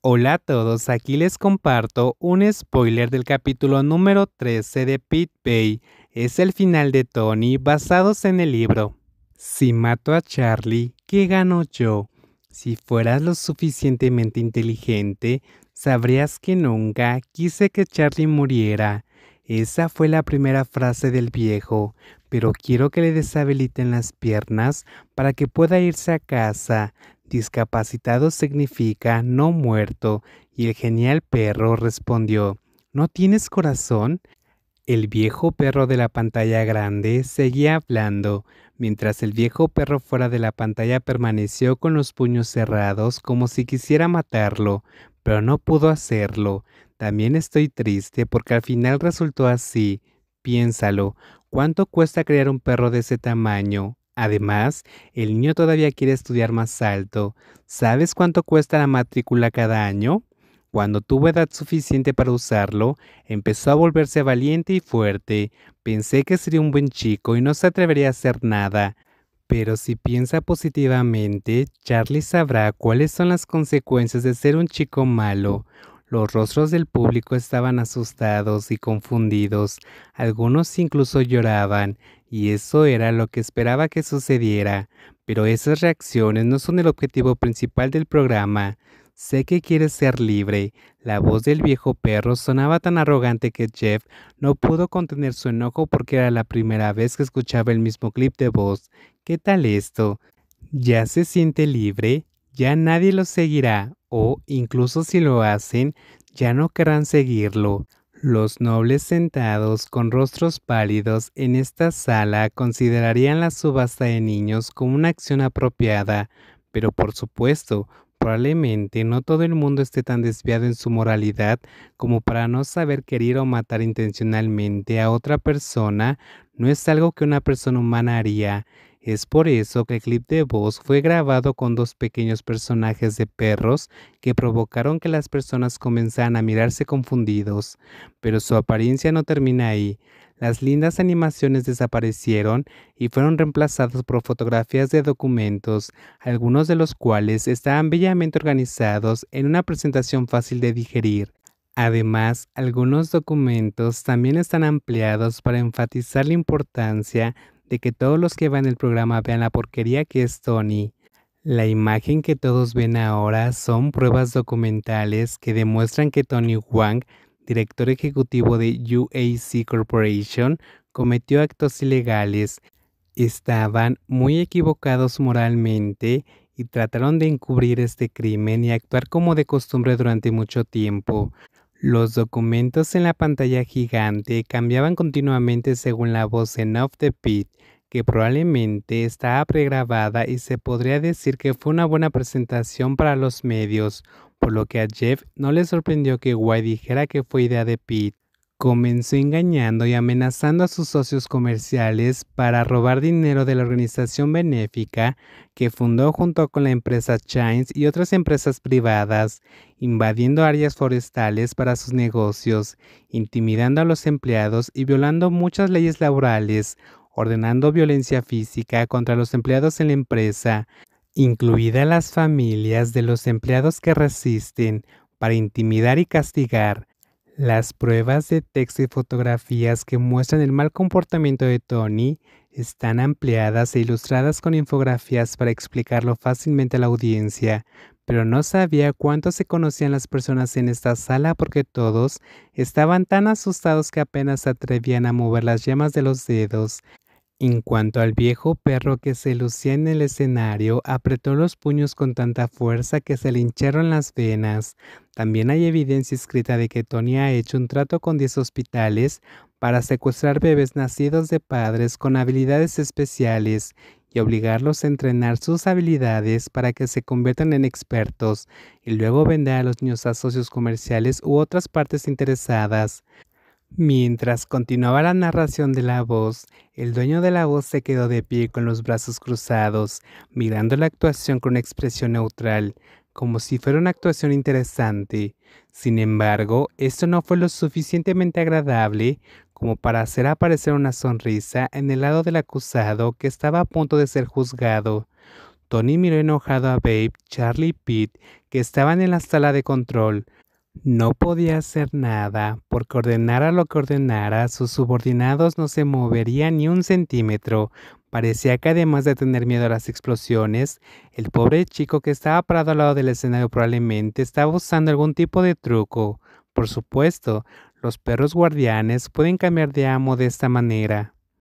Hola a todos, aquí les comparto un spoiler del capítulo número 13 de Pit Bay. Es el final de Tony basados en el libro. Si mato a Charlie, ¿qué gano yo? Si fueras lo suficientemente inteligente, sabrías que nunca quise que Charlie muriera. Esa fue la primera frase del viejo, pero quiero que le deshabiliten las piernas para que pueda irse a casa. Discapacitado significa no muerto, y el genial perro respondió, ¿no tienes corazón? El viejo perro de la pantalla grande seguía hablando, mientras el viejo perro fuera de la pantalla permaneció con los puños cerrados como si quisiera matarlo, pero no pudo hacerlo. También estoy triste porque al final resultó así. Piénsalo, ¿cuánto cuesta crear un perro de ese tamaño? Además, el niño todavía quiere estudiar más alto. ¿Sabes cuánto cuesta la matrícula cada año? Cuando tuvo edad suficiente para usarlo, empezó a volverse valiente y fuerte. Pensé que sería un buen chico y no se atrevería a hacer nada. Pero si piensa positivamente, Charlie sabrá cuáles son las consecuencias de ser un chico malo. Los rostros del público estaban asustados y confundidos. Algunos incluso lloraban, y eso era lo que esperaba que sucediera. Pero esas reacciones no son el objetivo principal del programa. Sé que quieres ser libre. La voz del viejo perro sonaba tan arrogante que Jeff no pudo contener su enojo porque era la primera vez que escuchaba el mismo clip de voz. ¿Qué tal esto? ¿Ya se siente libre? Ya nadie lo seguirá, o incluso si lo hacen, ya no querrán seguirlo. Los nobles sentados con rostros pálidos en esta sala considerarían la subasta de niños como una acción apropiada, pero por supuesto, probablemente no todo el mundo esté tan desviado en su moralidad como para no saber que herir o matar intencionalmente a otra persona no es algo que una persona humana haría. Es por eso que el clip de voz fue grabado con dos pequeños personajes de perros que provocaron que las personas comenzaran a mirarse confundidos. Pero su apariencia no termina ahí. Las lindas animaciones desaparecieron y fueron reemplazadas por fotografías de documentos, algunos de los cuales estaban bellamente organizados en una presentación fácil de digerir. Además, algunos documentos también están ampliados para enfatizar la importancia de que todos los que van el programa vean la porquería que es Tony. La imagen que todos ven ahora son pruebas documentales que demuestran que Tony Wang, director ejecutivo de UAC Corporation, cometió actos ilegales. Estaban muy equivocados moralmente y trataron de encubrir este crimen y actuar como de costumbre durante mucho tiempo. Los documentos en la pantalla gigante cambiaban continuamente según la voz en off the pit, que probablemente estaba pregrabada y se podría decir que fue una buena presentación para los medios, por lo que a Jeff no le sorprendió que White dijera que fue idea de Pete. Comenzó engañando y amenazando a sus socios comerciales para robar dinero de la organización benéfica que fundó junto con la empresa Chains y otras empresas privadas, invadiendo áreas forestales para sus negocios, intimidando a los empleados y violando muchas leyes laborales, ordenando violencia física contra los empleados en la empresa, incluidas las familias de los empleados que resisten, para intimidar y castigar. Las pruebas de texto y fotografías que muestran el mal comportamiento de Tony están ampliadas e ilustradas con infografías para explicarlo fácilmente a la audiencia, pero no sabía cuánto se conocían las personas en esta sala porque todos estaban tan asustados que apenas se atrevían a mover las yemas de los dedos. En cuanto al viejo perro que se lucía en el escenario, apretó los puños con tanta fuerza que se le hincharon las venas. También hay evidencia escrita de que Tony ha hecho un trato con 10 hospitales para secuestrar bebés nacidos de padres con habilidades especiales y obligarlos a entrenar sus habilidades para que se conviertan en expertos y luego vender a los niños a socios comerciales u otras partes interesadas. Mientras continuaba la narración de la voz, el dueño de la voz se quedó de pie con los brazos cruzados, mirando la actuación con una expresión neutral, como si fuera una actuación interesante. Sin embargo, esto no fue lo suficientemente agradable como para hacer aparecer una sonrisa en el lado del acusado que estaba a punto de ser juzgado. Tony miró enojado a Babe, Charlie y Pete, que estaban en la sala de control. No podía hacer nada, porque ordenara lo que ordenara, sus subordinados no se moverían ni un centímetro. Parecía que además de tener miedo a las explosiones, el pobre chico que estaba parado al lado del escenario probablemente estaba usando algún tipo de truco. Por supuesto, los perros guardianes pueden cambiar de amo de esta manera.